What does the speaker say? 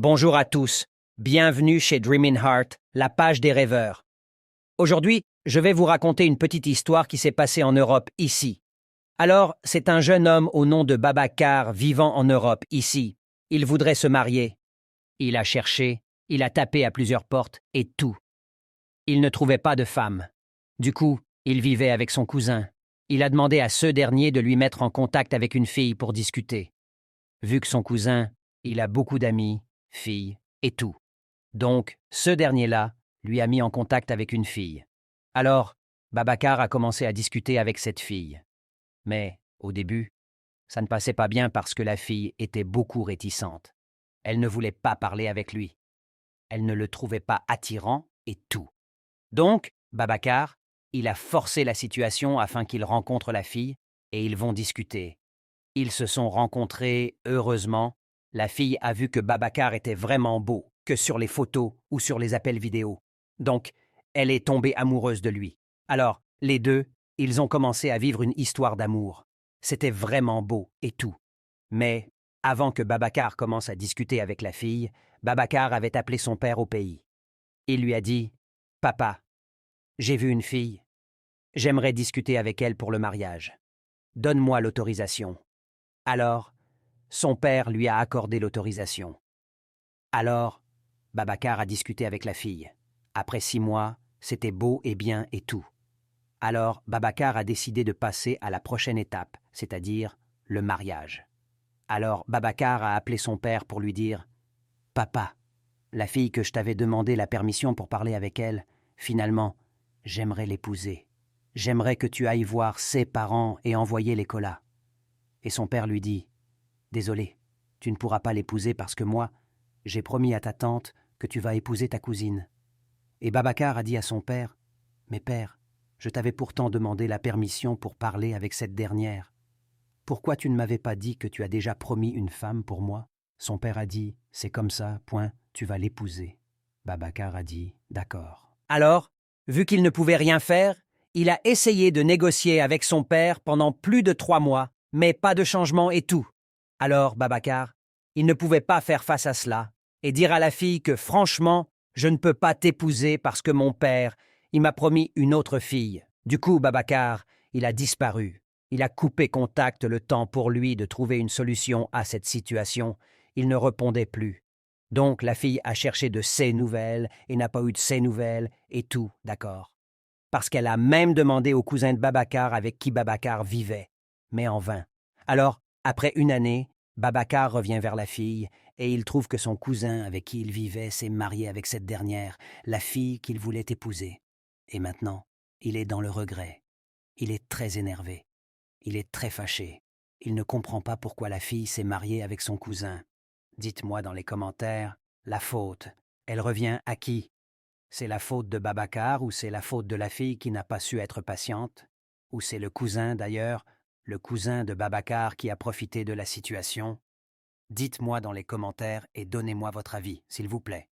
Bonjour à tous, bienvenue chez Dreaming Heart, la page des rêveurs. Aujourd'hui, je vais vous raconter une petite histoire qui s'est passée en Europe ici. Alors, c'est un jeune homme au nom de Babacar vivant en Europe ici. Il voudrait se marier. Il a cherché, il a tapé à plusieurs portes et tout. Il ne trouvait pas de femme. Du coup, il vivait avec son cousin. Il a demandé à ce dernier de lui mettre en contact avec une fille pour discuter. Vu que son cousin, il a beaucoup d'amis, filles et tout. Donc, ce dernier-là lui a mis en contact avec une fille. Alors, Babacar a commencé à discuter avec cette fille. Mais, au début, ça ne passait pas bien parce que la fille était beaucoup réticente. Elle ne voulait pas parler avec lui. Elle ne le trouvait pas attirant et tout. Donc, Babacar, il a forcé la situation afin qu'il rencontre la fille et ils vont discuter. Ils se sont rencontrés, heureusement. La fille a vu que Babacar était vraiment beau, que sur les photos ou sur les appels vidéo. Donc, elle est tombée amoureuse de lui. Alors, les deux, ils ont commencé à vivre une histoire d'amour. C'était vraiment beau et tout. Mais, avant que Babacar commence à discuter avec la fille, Babacar avait appelé son père au pays. Il lui a dit « Papa, j'ai vu une fille. J'aimerais discuter avec elle pour le mariage. Donne-moi l'autorisation. » Alors, son père lui a accordé l'autorisation. Alors, Babacar a discuté avec la fille. Après 6 mois, c'était beau et bien et tout. Alors, Babacar a décidé de passer à la prochaine étape, c'est-à-dire le mariage. Alors, Babacar a appelé son père pour lui dire « Papa, la fille que je t'avais demandé la permission pour parler avec elle, finalement, j'aimerais l'épouser. J'aimerais que tu ailles voir ses parents et envoyer les colas. » Et son père lui dit « Désolé, tu ne pourras pas l'épouser parce que moi, j'ai promis à ta tante que tu vas épouser ta cousine. » Et Babacar a dit à son père « Mais père, je t'avais pourtant demandé la permission pour parler avec cette dernière. Pourquoi tu ne m'avais pas dit que tu as déjà promis une femme pour moi ?» Son père a dit « C'est comme ça, point, tu vas l'épouser. » Babacar a dit « D'accord. » Alors, vu qu'il ne pouvait rien faire, il a essayé de négocier avec son père pendant plus de 3 mois, mais pas de changement et tout. Alors, Babacar, il ne pouvait pas faire face à cela et dire à la fille que franchement, je ne peux pas t'épouser parce que mon père, il m'a promis une autre fille. Du coup, Babacar, il a disparu. Il a coupé contact le temps pour lui de trouver une solution à cette situation. Il ne répondait plus. Donc la fille a cherché de ses nouvelles et n'a pas eu de ses nouvelles et tout, d'accord. Parce qu'elle a même demandé au cousin de Babacar avec qui Babacar vivait, mais en vain. Alors, après 1 année, Babacar revient vers la fille et il trouve que son cousin avec qui il vivait s'est marié avec cette dernière, la fille qu'il voulait épouser. Et maintenant, il est dans le regret. Il est très énervé. Il est très fâché. Il ne comprend pas pourquoi la fille s'est mariée avec son cousin. Dites-moi dans les commentaires, la faute, elle revient à qui? C'est la faute de Babacar ou c'est la faute de la fille qui n'a pas su être patiente? Ou c'est le cousin d'ailleurs, le cousin de Babacar qui a profité de la situation? Dites-moi dans les commentaires et donnez-moi votre avis, s'il vous plaît.